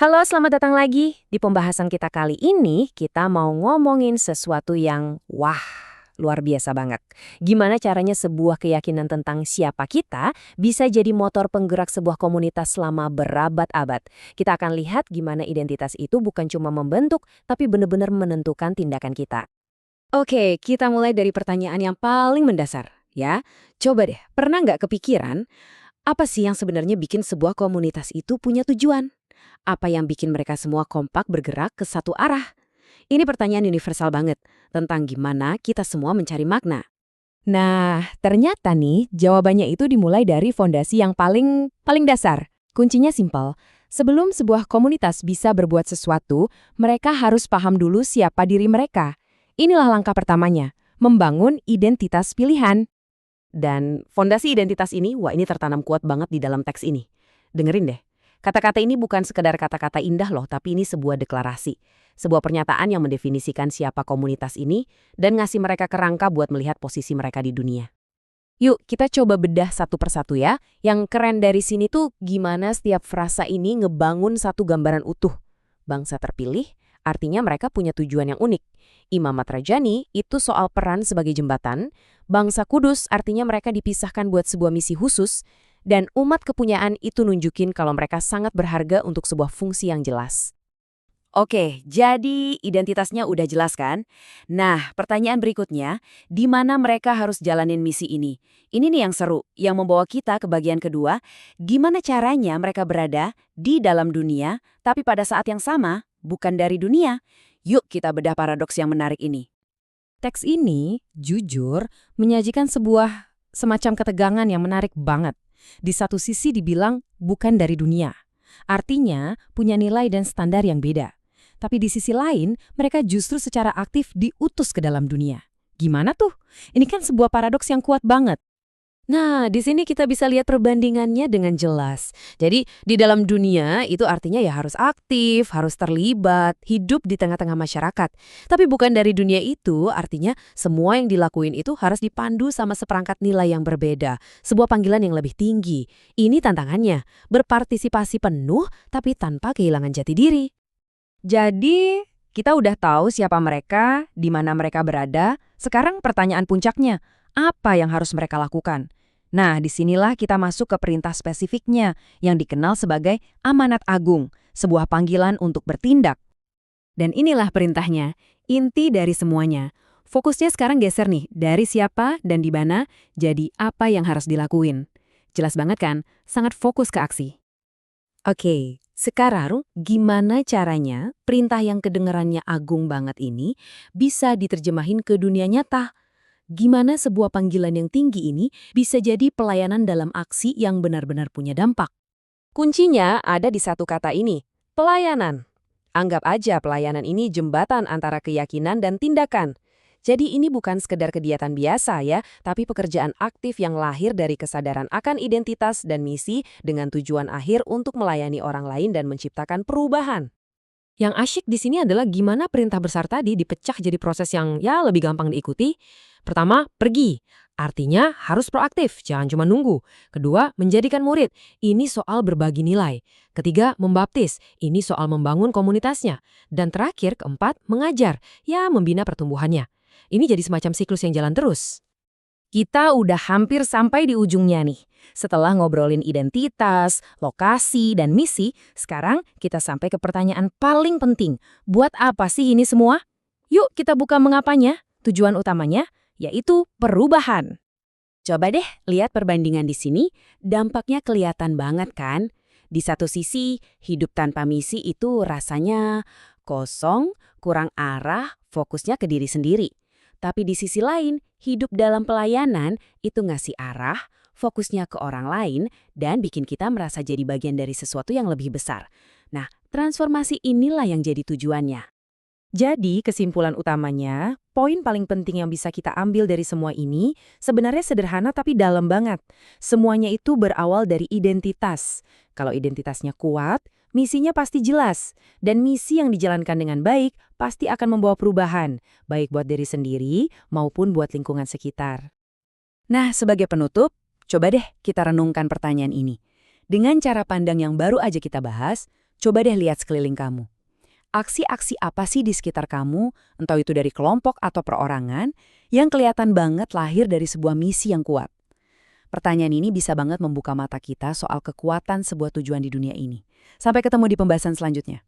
Halo, selamat datang lagi. Di pembahasan kita kali ini, kita mau ngomongin sesuatu yang luar biasa banget. Gimana caranya sebuah keyakinan tentang siapa kita bisa jadi motor penggerak sebuah komunitas selama berabad-abad. Kita akan lihat gimana identitas itu bukan cuma membentuk, tapi benar-benar menentukan tindakan kita. Oke, kita mulai dari pertanyaan yang paling mendasar, ya. Coba deh, pernah nggak kepikiran, apa sih yang sebenarnya bikin sebuah komunitas itu punya tujuan? Apa yang bikin mereka semua kompak bergerak ke satu arah? Ini pertanyaan universal banget tentang gimana kita semua mencari makna. Nah, ternyata nih jawabannya itu dimulai dari fondasi yang paling dasar. Kuncinya simpel. Sebelum sebuah komunitas bisa berbuat sesuatu, mereka harus paham dulu siapa diri mereka. Inilah langkah pertamanya, membangun identitas pilihan. Dan fondasi identitas ini, ini tertanam kuat banget di dalam teks ini. Dengerin deh. Kata-kata ini bukan sekedar kata-kata indah loh, tapi ini sebuah deklarasi. Sebuah pernyataan yang mendefinisikan siapa komunitas ini dan ngasih mereka kerangka buat melihat posisi mereka di dunia. Yuk, kita coba bedah satu persatu ya. Yang keren dari sini tuh gimana setiap frasa ini ngebangun satu gambaran utuh. Bangsa terpilih, artinya mereka punya tujuan yang unik. Imamat Rajani itu soal peran sebagai jembatan. Bangsa kudus artinya mereka dipisahkan buat sebuah misi khusus. Dan umat kepunyaan itu nunjukin kalau mereka sangat berharga untuk sebuah fungsi yang jelas. Oke, jadi identitasnya udah jelas kan? Nah, pertanyaan berikutnya, di mana mereka harus jalanin misi ini? Ini nih yang seru, yang membawa kita ke bagian kedua, gimana caranya mereka berada di dalam dunia, tapi pada saat yang sama, bukan dari dunia. Yuk kita bedah paradoks yang menarik ini. Teks ini, jujur, menyajikan sebuah semacam ketegangan yang menarik banget. Di satu sisi dibilang bukan dari dunia. Artinya punya nilai dan standar yang beda. Tapi di sisi lain, mereka justru secara aktif diutus ke dalam dunia. Gimana tuh? Ini kan sebuah paradoks yang kuat banget. Nah, di sini kita bisa lihat perbandingannya dengan jelas. Jadi, di dalam dunia itu artinya ya harus aktif, harus terlibat, hidup di tengah-tengah masyarakat. Tapi bukan dari dunia itu, artinya semua yang dilakuin itu harus dipandu sama seperangkat nilai yang berbeda. Sebuah panggilan yang lebih tinggi. Ini tantangannya, berpartisipasi penuh tapi tanpa kehilangan jati diri. Jadi, kita udah tahu siapa mereka, di mana mereka berada. Sekarang pertanyaan puncaknya, apa yang harus mereka lakukan? Nah, disinilah kita masuk ke perintah spesifiknya yang dikenal sebagai amanat agung, sebuah panggilan untuk bertindak. Dan inilah perintahnya, inti dari semuanya. Fokusnya sekarang geser nih, dari siapa dan di mana, jadi apa yang harus dilakuin. Jelas banget kan? Sangat fokus ke aksi. Oke, sekarang gimana caranya perintah yang kedengarannya agung banget ini bisa diterjemahin ke dunia nyata? Gimana sebuah panggilan yang tinggi ini bisa jadi pelayanan dalam aksi yang benar-benar punya dampak? Kuncinya ada di satu kata ini, pelayanan. Anggap aja pelayanan ini jembatan antara keyakinan dan tindakan. Jadi ini bukan sekedar kegiatan biasa ya, tapi pekerjaan aktif yang lahir dari kesadaran akan identitas dan misi dengan tujuan akhir untuk melayani orang lain dan menciptakan perubahan. Yang asyik di sini adalah gimana perintah besar tadi dipecah jadi proses yang lebih gampang diikuti. Pertama, pergi. Artinya harus proaktif, jangan cuma nunggu. Kedua, menjadikan murid. Ini soal berbagi nilai. Ketiga, membaptis. Ini soal membangun komunitasnya. Dan terakhir, keempat, mengajar. Membina pertumbuhannya. Ini jadi semacam siklus yang jalan terus. Kita udah hampir sampai di ujungnya nih. Setelah ngobrolin identitas, lokasi, dan misi, sekarang kita sampai ke pertanyaan paling penting. Buat apa sih ini semua? Yuk kita buka mengapanya. Tujuan utamanya yaitu perubahan. Coba deh lihat perbandingan di sini, dampaknya kelihatan banget kan? Di satu sisi, hidup tanpa misi itu rasanya kosong, kurang arah, fokusnya ke diri sendiri. Tapi di sisi lain, hidup dalam pelayanan itu ngasih arah, fokusnya ke orang lain, dan bikin kita merasa jadi bagian dari sesuatu yang lebih besar. Nah, transformasi inilah yang jadi tujuannya. Jadi, kesimpulan utamanya, poin paling penting yang bisa kita ambil dari semua ini sebenarnya sederhana tapi dalam banget. Semuanya itu berawal dari identitas. Kalau identitasnya kuat, misinya pasti jelas. Dan misi yang dijalankan dengan baik pasti akan membawa perubahan, baik buat diri sendiri maupun buat lingkungan sekitar. Nah, sebagai penutup, coba deh kita renungkan pertanyaan ini. Dengan cara pandang yang baru aja kita bahas, Coba deh lihat sekeliling kamu. Aksi-aksi apa sih di sekitar kamu, entah itu dari kelompok atau perorangan, yang kelihatan banget lahir dari sebuah misi yang kuat? Pertanyaan ini bisa banget membuka mata kita soal kekuatan sebuah tujuan di dunia ini. Sampai ketemu di pembahasan selanjutnya.